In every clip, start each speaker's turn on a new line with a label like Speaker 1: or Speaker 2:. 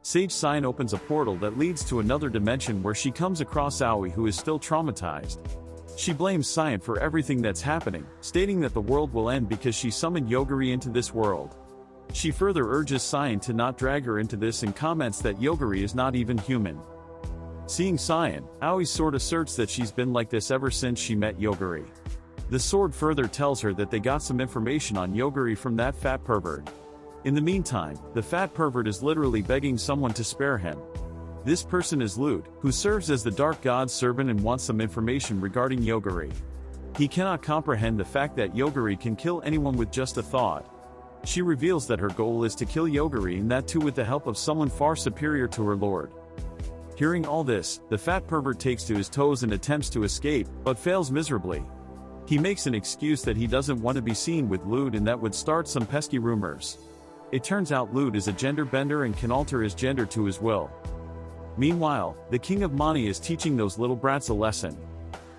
Speaker 1: Sage Cyan opens a portal that leads to another dimension where she comes across Aoi, who is still traumatized. She blames Cyan for everything that's happening, stating that the world will end because she summoned Yogiri into this world. She further urges Cyan to not drag her into this and comments that Yogiri is not even human. Seeing Cyan, Aoi's sword asserts that she's been like this ever since she met Yogiri. The sword further tells her that they got some information on Yogiri from that fat pervert. In the meantime, the fat pervert is literally begging someone to spare him. This person is Lute, who serves as the Dark God's servant and wants some information regarding Yogiri. He cannot comprehend the fact that Yogiri can kill anyone with just a thought. She reveals that her goal is to kill Yogiri, and that too with the help of someone far superior to her lord. Hearing all this, the fat pervert takes to his toes and attempts to escape, but fails miserably. He makes an excuse that he doesn't want to be seen with Lute and that would start some pesky rumors. It turns out Lute is a gender bender and can alter his gender to his will. Meanwhile, the king of Mani is teaching those little brats a lesson.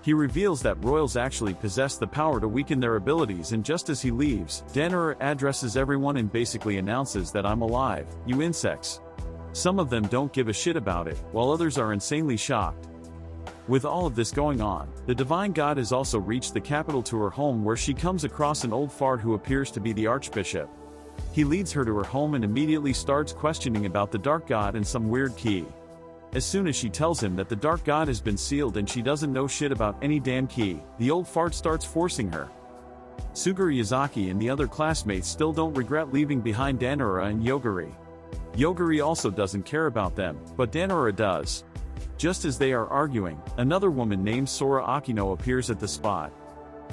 Speaker 1: He reveals that royals actually possess the power to weaken their abilities, and just as he leaves, Danura addresses everyone and basically announces that I'm alive, you insects. Some of them don't give a shit about it, while others are insanely shocked. With all of this going on, the divine god has also reached the capital to her home, where she comes across an old fart who appears to be the archbishop. He leads her to her home and immediately starts questioning about the dark god and some weird key. As soon as she tells him that the dark god has been sealed and she doesn't know shit about any damn key, the old fart starts forcing her. Suguru Yazaki and the other classmates still don't regret leaving behind Danura and Yogiri. Yogiri also doesn't care about them, but Danura does. Just as they are arguing, another woman named Sora Akino appears at the spot.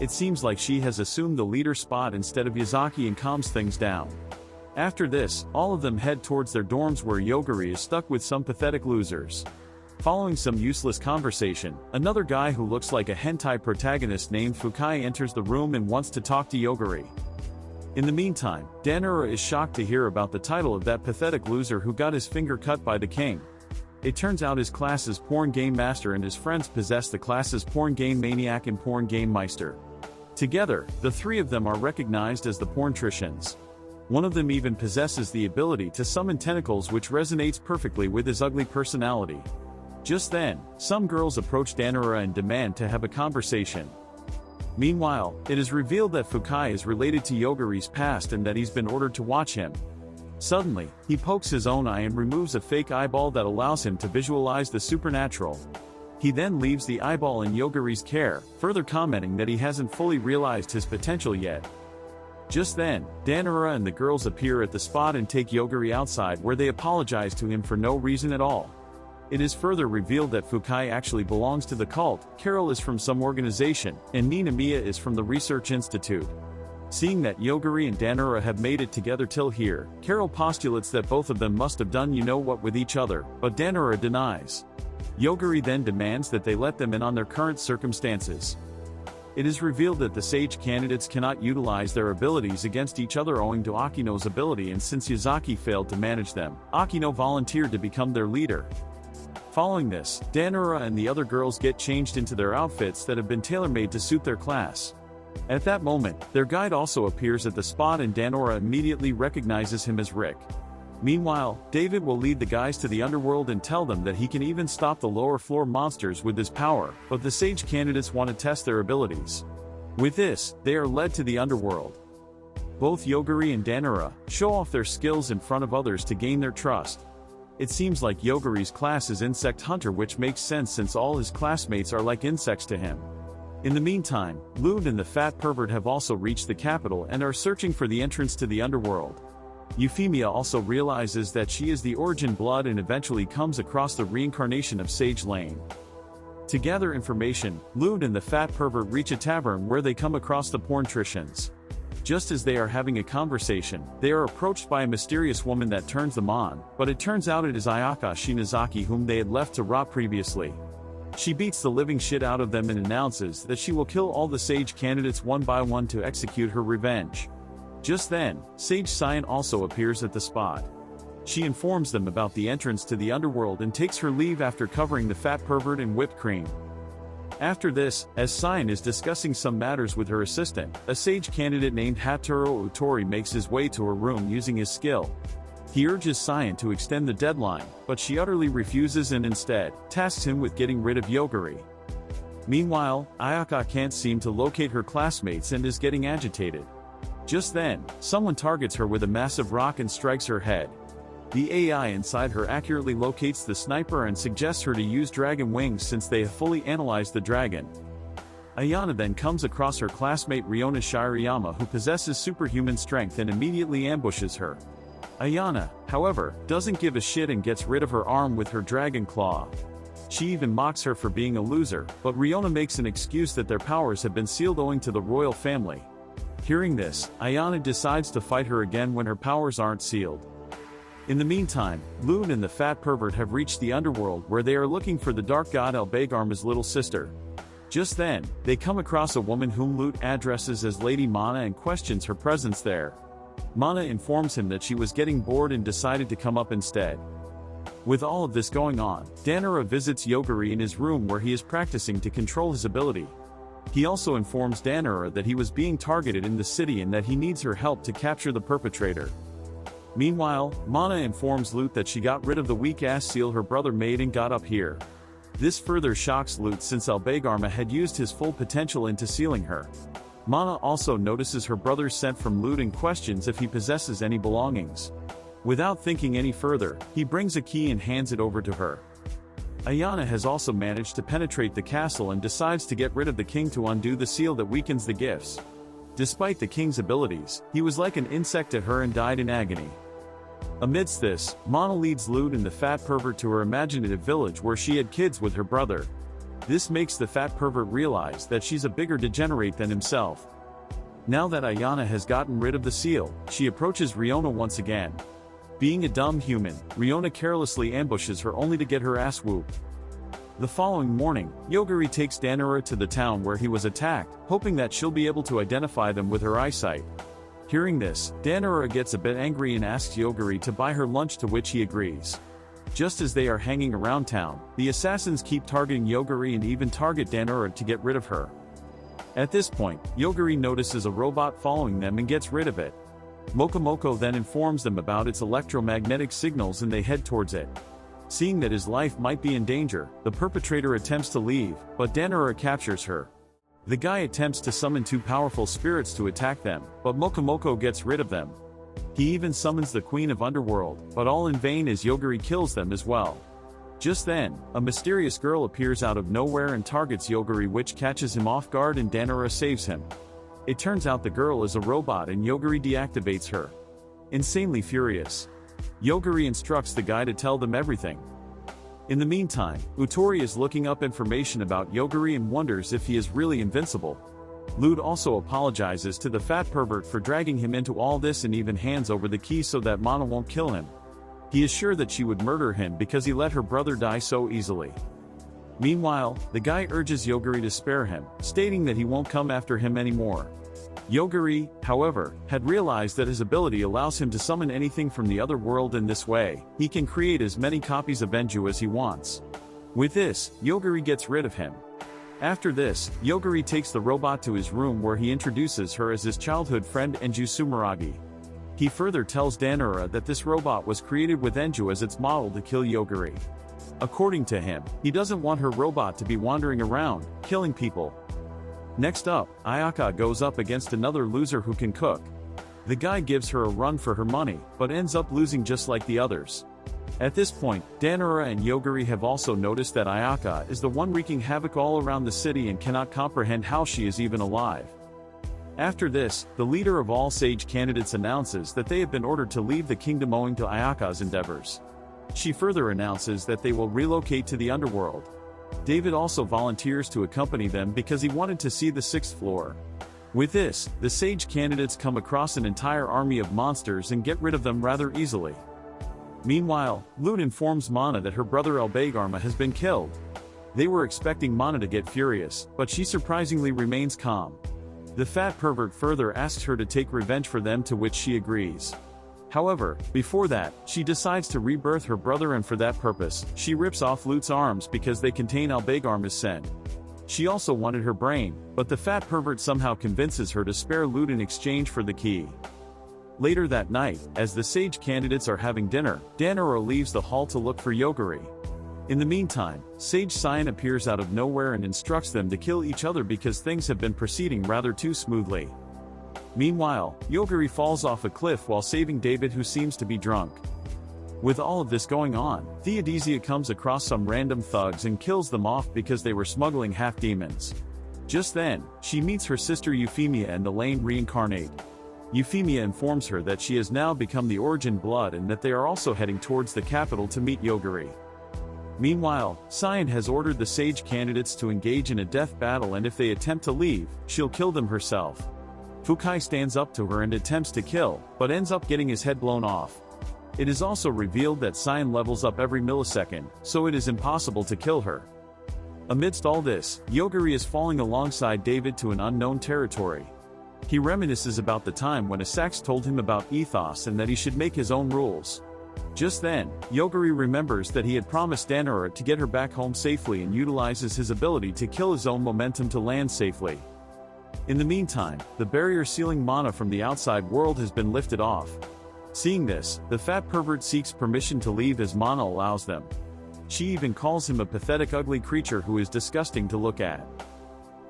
Speaker 1: It seems like she has assumed the leader spot instead of Yazaki and calms things down. After this, all of them head towards their dorms, where Yogiri is stuck with some pathetic losers. Following some useless conversation, another guy who looks like a hentai protagonist named Fukai enters the room and wants to talk to Yogiri. In the meantime, Danura is shocked to hear about the title of that pathetic loser who got his finger cut by the king. It turns out his class's porn game master and his friends possess the class's porn game maniac and porn game meister. Together, the three of them are recognized as the porntricians. One of them even possesses the ability to summon tentacles, which resonates perfectly with his ugly personality. Just then, some girls approach Danura and demand to have a conversation. Meanwhile, it is revealed that Fukai is related to Yogiri's past and that he's been ordered to watch him. Suddenly, he pokes his own eye and removes a fake eyeball that allows him to visualize the supernatural. He then leaves the eyeball in Yogiri's care, further commenting that he hasn't fully realized his potential yet. Just then, Danura and the girls appear at the spot and take Yogiri outside, where they apologize to him for no reason at all. It is further revealed that Fukai actually belongs to the cult, Carol is from some organization, and Ninamiya is from the Research Institute. Seeing that Yogiri and Danura have made it together till here, Carol postulates that both of them must have done you-know-what with each other, but Danura denies. Yogiri then demands that they let them in on their current circumstances. It is revealed that the sage candidates cannot utilize their abilities against each other owing to Akino's ability, and since Yazaki failed to manage them, Akino volunteered to become their leader. Following this, Danura and the other girls get changed into their outfits that have been tailor-made to suit their class. At that moment, their guide also appears at the spot and Danura immediately recognizes him as Rick. Meanwhile, David will lead the guys to the underworld and tell them that he can even stop the lower floor monsters with his power, but the sage candidates want to test their abilities. With this, they are led to the underworld. Both Yogiri and Danura show off their skills in front of others to gain their trust. It seems like Yogiri's class is Insect Hunter, which makes sense since all his classmates are like insects to him. In the meantime, Lute and the fat pervert have also reached the capital and are searching for the entrance to the underworld. Euphemia also realizes that she is the origin blood and eventually comes across the reincarnation of Sage Lane. To gather information, Lute and the fat pervert reach a tavern where they come across the porntricians. Just as they are having a conversation, they are approached by a mysterious woman that turns them on, but it turns out it is Ayaka Shinazaki, whom they had left to rot previously. She beats the living shit out of them and announces that she will kill all the sage candidates one by one to execute her revenge. Just then, Sage Cyan also appears at the spot. She informs them about the entrance to the underworld and takes her leave after covering the fat pervert in whipped cream. After this, as Cyan is discussing some matters with her assistant, a sage candidate named Haturo Utori makes his way to her room using his skill. He urges Cyan to extend the deadline, but she utterly refuses and instead tasks him with getting rid of Yoguri. Meanwhile, Ayaka can't seem to locate her classmates and is getting agitated. Just then, someone targets her with a massive rock and strikes her head. The AI inside her accurately locates the sniper and suggests her to use dragon wings since they have fully analyzed the dragon. Ayana then comes across her classmate Ryona Shirayama, who possesses superhuman strength, and immediately ambushes her. Ayana, however, doesn't give a shit and gets rid of her arm with her dragon claw. She even mocks her for being a loser, but Ryona makes an excuse that their powers have been sealed owing to the royal family. Hearing this, Ayana decides to fight her again when her powers aren't sealed. In the meantime, Lune and the fat pervert have reached the underworld where they are looking for the dark god Albegarma's little sister. Just then, they come across a woman whom Lute addresses as Lady Mana and questions her presence there. Mana informs him that she was getting bored and decided to come up instead. With all of this going on, Danura visits Yoguri in his room where he is practicing to control his ability. He also informs Danura that he was being targeted in the city and that he needs her help to capture the perpetrator. Meanwhile, Mana informs Lute that she got rid of the weak-ass seal her brother made and got up here. This further shocks Lute since Albegarma had used his full potential into sealing her. Mana also notices her brother's scent from Lute and questions if he possesses any belongings. Without thinking any further, he brings a key and hands it over to her. Ayana has also managed to penetrate the castle and decides to get rid of the king to undo the seal that weakens the gifts. Despite the king's abilities, he was like an insect to her and died in agony. Amidst this, Mana leads Lute and the fat pervert to her imaginative village where she had kids with her brother. This makes the fat pervert realize that she's a bigger degenerate than himself. Now that Ayana has gotten rid of the seal, she approaches Ryona once again. Being a dumb human, Ryona carelessly ambushes her only to get her ass whooped. The following morning, Yoguri takes Danura to the town where he was attacked, hoping that she'll be able to identify them with her eyesight. Hearing this, Danura gets a bit angry and asks Yoguri to buy her lunch, to which he agrees. Just as they are hanging around town, the assassins keep targeting Yoguri and even target Danura to get rid of her. At this point, Yoguri notices a robot following them and gets rid of it. Mokomoko then informs them about its electromagnetic signals and they head towards it. Seeing that his life might be in danger, the perpetrator attempts to leave, but Danura captures her. The guy attempts to summon two powerful spirits to attack them, but Mokomoko gets rid of them. He even summons the Queen of Underworld, but all in vain as Yoguri kills them as well. Just then, a mysterious girl appears out of nowhere and targets Yoguri, which catches him off guard and Danura saves him. It turns out the girl is a robot and Yoguri deactivates her. Insanely furious, Yoguri instructs the guy to tell them everything. In the meantime, Utori is looking up information about Yoguri and wonders if he is really invincible. Lute also apologizes to the fat pervert for dragging him into all this and even hands over the key so that Mana won't kill him. He is sure that she would murder him because he let her brother die so easily. Meanwhile, the guy urges Yoguri to spare him, stating that he won't come after him anymore. Yoguri, however, had realized that his ability allows him to summon anything from the other world in this way. He can create as many copies of Enju as he wants. With this, Yoguri gets rid of him. After this, Yoguri takes the robot to his room where he introduces her as his childhood friend Enju Sumeragi. He further tells Danura that this robot was created with Enju as its model to kill Yoguri. According to him, he doesn't want her robot to be wandering around, killing people. Next up, Ayaka goes up against another loser who can cook. The guy gives her a run for her money, but ends up losing just like the others. At this point, Danura and Yoguri have also noticed that Ayaka is the one wreaking havoc all around the city and cannot comprehend how she is even alive. After this, the leader of all Sage candidates announces that they have been ordered to leave the kingdom owing to Ayaka's endeavors. She further announces that they will relocate to the underworld. David also volunteers to accompany them because he wanted to see the 6th floor. With this, the Sage candidates come across an entire army of monsters and get rid of them rather easily. Meanwhile, Lute informs Mana that her brother Albegarma has been killed. They were expecting Mana to get furious, but she surprisingly remains calm. The fat pervert further asks her to take revenge for them, to which she agrees. However, before that, she decides to rebirth her brother, and for that purpose, she rips off Lute's arms because they contain Albegarma's scent. She also wanted her brain, but the fat pervert somehow convinces her to spare Lute in exchange for the key. Later that night, as the sage candidates are having dinner, Danora leaves the hall to look for Yogiri. In the meantime, Sage Cyan appears out of nowhere and instructs them to kill each other because things have been proceeding rather too smoothly. Meanwhile, Yogiri falls off a cliff while saving David, who seems to be drunk. With all of this going on, Theodisia comes across some random thugs and kills them off because they were smuggling half-demons. Just then, she meets her sister Euphemia and Elaine reincarnate. Euphemia informs her that she has now become the Origin Blood and that they are also heading towards the capital to meet Yogiri. Meanwhile, Cyan has ordered the sage candidates to engage in a death battle, and if they attempt to leave, she'll kill them herself. Fukai stands up to her and attempts to kill, but ends up getting his head blown off. It is also revealed that Cyan levels up every millisecond, so it is impossible to kill her. Amidst all this, Yogiri is falling alongside David to an unknown territory. He reminisces about the time when Asax told him about ethos and that he should make his own rules. Just then, Yogiri remembers that he had promised Danora to get her back home safely and utilizes his ability to kill his own momentum to land safely. In the meantime, the barrier sealing mana from the outside world has been lifted off. Seeing this, the fat pervert seeks permission to leave as mana allows them. She even calls him a pathetic ugly creature who is disgusting to look at.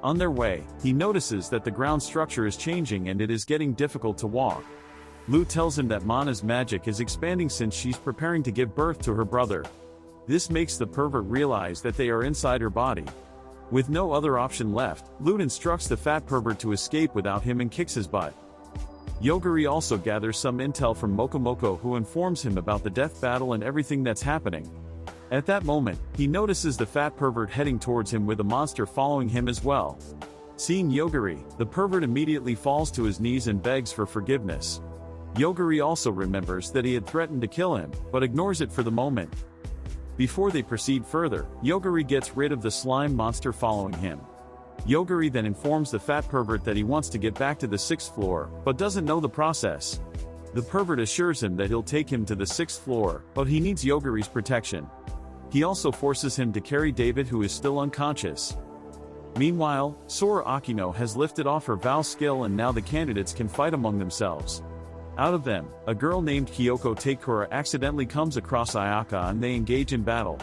Speaker 1: On their way, he notices that the ground structure is changing and it is getting difficult to walk. Lu tells him that Mana's magic is expanding since she's preparing to give birth to her brother. This makes the pervert realize that they are inside her body. With no other option left, Lu instructs the fat pervert to escape without him and kicks his butt. Yogiri also gathers some intel from Mokomoko, who informs him about the death battle and everything that's happening. At that moment, he notices the fat pervert heading towards him with a monster following him as well. Seeing Yogiri, the pervert immediately falls to his knees and begs for forgiveness. Yogiri also remembers that he had threatened to kill him, but ignores it for the moment. Before they proceed further, Yogiri gets rid of the slime monster following him. Yogiri then informs the fat pervert that he wants to get back to the 6th floor, but doesn't know the process. The pervert assures him that he'll take him to the 6th floor, but he needs Yogiri's protection. He also forces him to carry David, who is still unconscious. Meanwhile, Sora Akino has lifted off her Vow skill and now the candidates can fight among themselves. Out of them, a girl named Kyoko Takura accidentally comes across Ayaka and they engage in battle.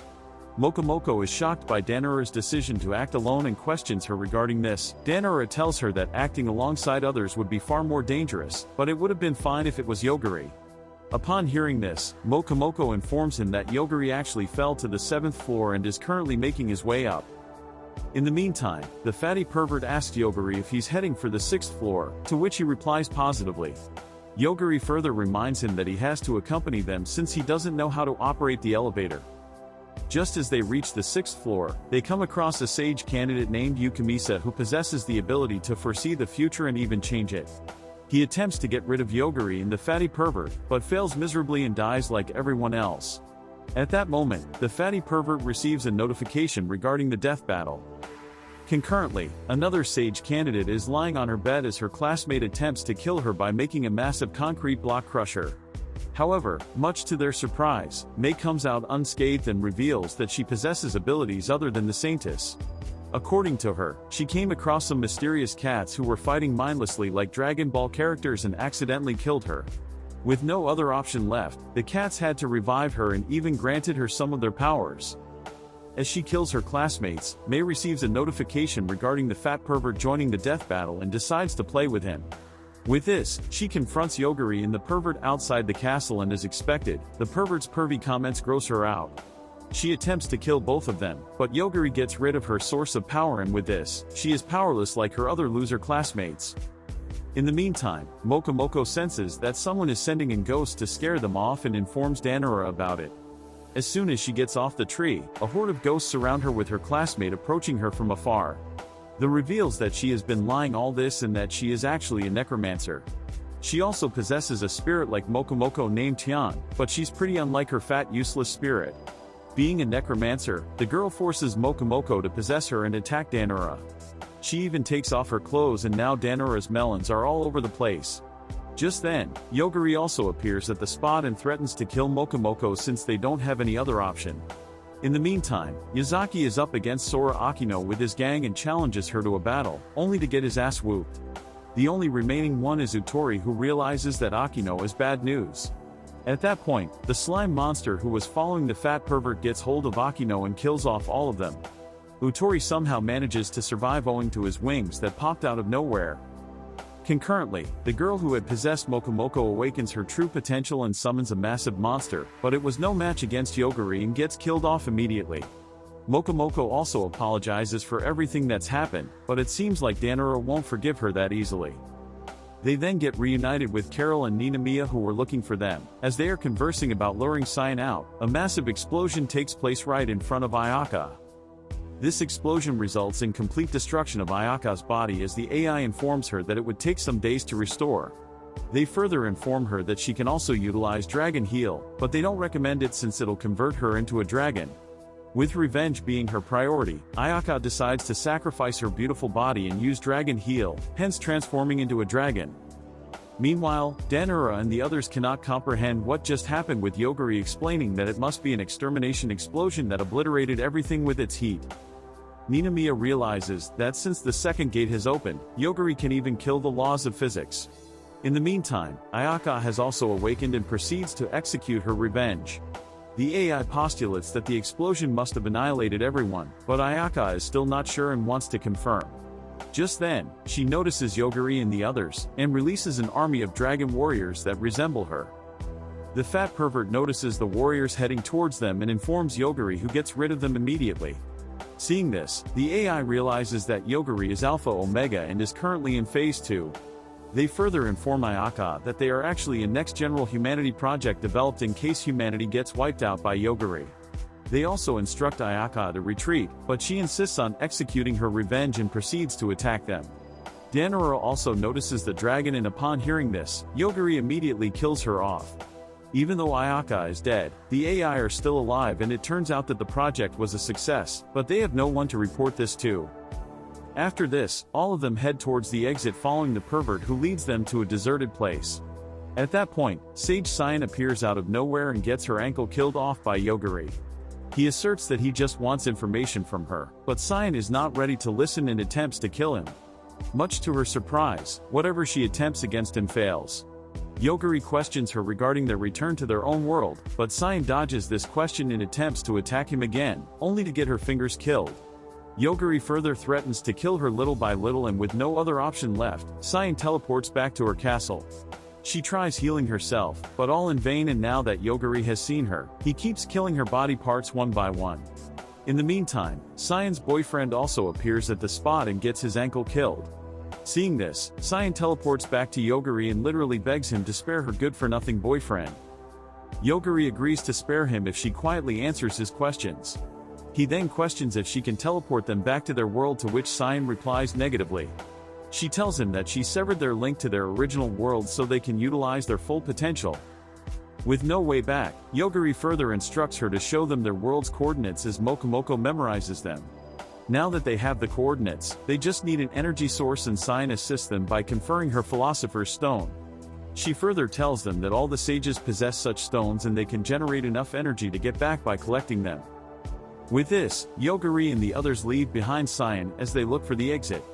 Speaker 1: Mokomoko is shocked by Danora's decision to act alone and questions her regarding this. Danora tells her that acting alongside others would be far more dangerous, but it would have been fine if it was Yogiri. Upon hearing this, Mokomoko informs him that Yogiri actually fell to the 7th floor and is currently making his way up. In the meantime, the fatty pervert asks Yogiri if he's heading for the 6th floor, to which he replies positively. Yogiri further reminds him that he has to accompany them since he doesn't know how to operate the elevator. Just as they reach the 6th floor, they come across a sage candidate named Yukimisa who possesses the ability to foresee the future and even change it. He attempts to get rid of Yogiri and the fatty pervert, but fails miserably and dies like everyone else. At that moment, the fatty pervert receives a notification regarding the death battle. Concurrently, another sage candidate is lying on her bed as her classmate attempts to kill her by making a massive concrete block crusher. However, much to their surprise, Mei comes out unscathed and reveals that she possesses abilities other than the Saintess. According to her, she came across some mysterious cats who were fighting mindlessly like Dragon Ball characters and accidentally killed her. With no other option left, the cats had to revive her and even granted her some of their powers. As she kills her classmates, Mei receives a notification regarding the fat pervert joining the death battle and decides to play with him. With this, she confronts Yogiri and the pervert outside the castle, and as expected, the pervert's pervy comments gross her out. She attempts to kill both of them, but Yogiri gets rid of her source of power, and with this, she is powerless like her other loser classmates. In the meantime, Mokomoko senses that someone is sending in ghosts to scare them off and informs Danora about it. As soon as she gets off the tree, a horde of ghosts surround her with her classmate approaching her from afar. The reveals that she has been lying all this and that she is actually a necromancer. She also possesses a spirit like Mokomoko named Tian, but she's pretty unlike her fat useless spirit. Being a necromancer, the girl forces Mokomoko to possess her and attack Danora. She even takes off her clothes and now Danora's melons are all over the place. Just then, Yogiri also appears at the spot and threatens to kill Mokomoko since they don't have any other option. In the meantime, Yazaki is up against Sora Akino with his gang and challenges her to a battle, only to get his ass whooped. The only remaining one is Utori, who realizes that Akino is bad news. At that point, the slime monster who was following the fat pervert gets hold of Akino and kills off all of them. Utori somehow manages to survive owing to his wings that popped out of nowhere. Concurrently, the girl who had possessed Mokomoko awakens her true potential and summons a massive monster, but it was no match against Yogiri and gets killed off immediately. Mokomoko also apologizes for everything that's happened, but it seems like Danuro won't forgive her that easily. They then get reunited with Carol and Ninamiya, who were looking for them. As they are conversing about luring Cyan out, a massive explosion takes place right in front of Ayaka. This explosion results in complete destruction of Ayaka's body as the AI informs her that it would take some days to restore. They further inform her that she can also utilize Dragon Heal, but they don't recommend it since it'll convert her into a dragon. With revenge being her priority, Ayaka decides to sacrifice her beautiful body and use Dragon Heal, hence transforming into a dragon. Meanwhile, Danura and the others cannot comprehend what just happened, with Yogiri explaining that it must be an extermination explosion that obliterated everything with its heat. Ninamiya realizes that since the second gate has opened, Yogiri can even kill the laws of physics. In the meantime, Ayaka has also awakened and proceeds to execute her revenge. The AI postulates that the explosion must have annihilated everyone, but Ayaka is still not sure and wants to confirm. Just then, she notices Yogiri and the others, and releases an army of dragon warriors that resemble her. The fat pervert notices the warriors heading towards them and informs Yogiri, who gets rid of them immediately. Seeing this, the AI realizes that Yogiri is Alpha Omega and is currently in Phase 2. They further inform Ayaka that they are actually a next general humanity project developed in case humanity gets wiped out by Yogiri. They also instruct Ayaka to retreat, but she insists on executing her revenge and proceeds to attack them. Danura also notices the dragon, and upon hearing this, Yogiri immediately kills her off. Even though Ayaka is dead, the AI are still alive, and it turns out that the project was a success, but they have no one to report this to. After this, all of them head towards the exit following the pervert, who leads them to a deserted place. At that point, Sage Cyan appears out of nowhere and gets her ankle killed off by Yogiri. He asserts that he just wants information from her, but Cyan is not ready to listen and attempts to kill him. Much to her surprise, whatever she attempts against him fails. Yogiri questions her regarding their return to their own world, but Cyan dodges this question and attempts to attack him again, only to get her fingers killed. Yogiri further threatens to kill her little by little, and with no other option left, Cyan teleports back to her castle. She tries healing herself, but all in vain, and now that Yogiri has seen her, he keeps killing her body parts one by one. In the meantime, Cyan's boyfriend also appears at the spot and gets his ankle killed. Seeing this, Cyan teleports back to Yogiri and literally begs him to spare her good-for-nothing boyfriend. Yogiri agrees to spare him if she quietly answers his questions. He then questions if she can teleport them back to their world, to which Cyan replies negatively. She tells him that she severed their link to their original world so they can utilize their full potential. With no way back, Yogiri further instructs her to show them their world's coordinates as Mokomoko memorizes them. Now that they have the coordinates, they just need an energy source, and Cyan assists them by conferring her Philosopher's Stone. She further tells them that all the sages possess such stones and they can generate enough energy to get back by collecting them. With this, Yogiri and the others leave behind Cyan as they look for the exit.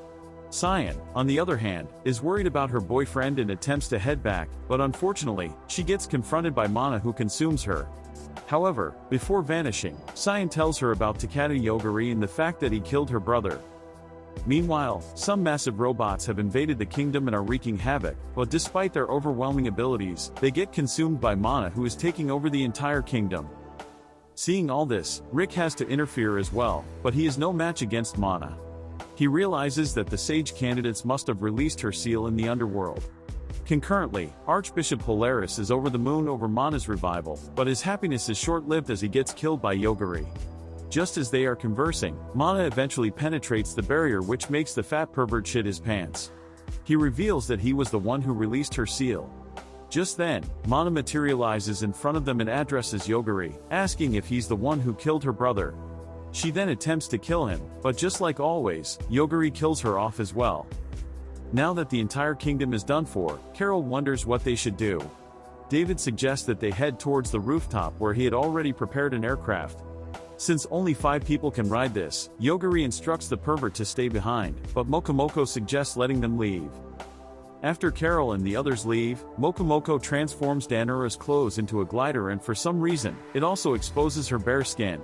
Speaker 1: Cyan, on the other hand, is worried about her boyfriend and attempts to head back, but unfortunately, she gets confronted by Mana, who consumes her. However, before vanishing, Cyan tells her about Takata Yogiri and the fact that he killed her brother. Meanwhile, some massive robots have invaded the kingdom and are wreaking havoc, but despite their overwhelming abilities, they get consumed by Mana, who is taking over the entire kingdom. Seeing all this, Rick has to interfere as well, but he is no match against Mana. He realizes that the sage candidates must have released her seal in the underworld. Concurrently, Archbishop Polaris is over the moon over Mana's revival, but his happiness is short-lived as he gets killed by Yogiri. Just as they are conversing, Mana eventually penetrates the barrier, which makes the fat pervert shit his pants. He reveals that he was the one who released her seal. Just then, Mana materializes in front of them and addresses Yogiri, asking if he's the one who killed her brother. She then attempts to kill him, but just like always, Yogiri kills her off as well. Now that the entire kingdom is done for, Carol wonders what they should do. David suggests that they head towards the rooftop, where he had already prepared an aircraft. Since only 5 people can ride this, Yogiri instructs the pervert to stay behind, but Mokomoko suggests letting them leave. After Carol and the others leave, Mokomoko transforms Danura's clothes into a glider, and for some reason, it also exposes her bare skin.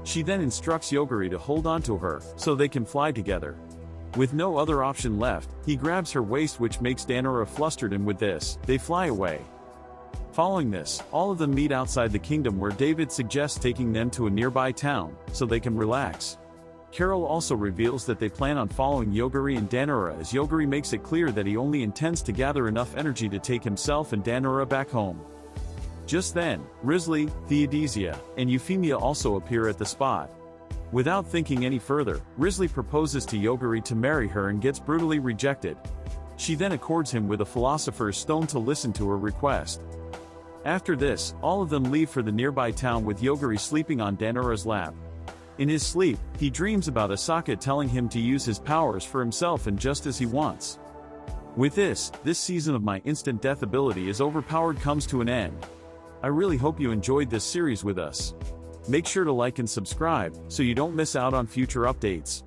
Speaker 1: She then instructs Yogiri to hold onto her, so they can fly together. With no other option left, he grabs her waist, which makes Danura flustered, and with this, they fly away. Following this, all of them meet outside the kingdom, where David suggests taking them to a nearby town, so they can relax. Carol also reveals that they plan on following Yogiri and Danura, as Yogiri makes it clear that he only intends to gather enough energy to take himself and Danura back home. Just then, Risley, Theodosia, and Euphemia also appear at the spot. Without thinking any further, Risley proposes to Yogiri to marry her and gets brutally rejected. She then accords him with a philosopher's stone to listen to her request. After this, all of them leave for the nearby town, with Yogiri sleeping on Danura's lap. In his sleep, he dreams about Asaka telling him to use his powers for himself and just as he wants. With this season of my instant death ability is Overpowered comes to an end. I really hope you enjoyed this series with us. Make sure to like and subscribe, so you don't miss out on future updates.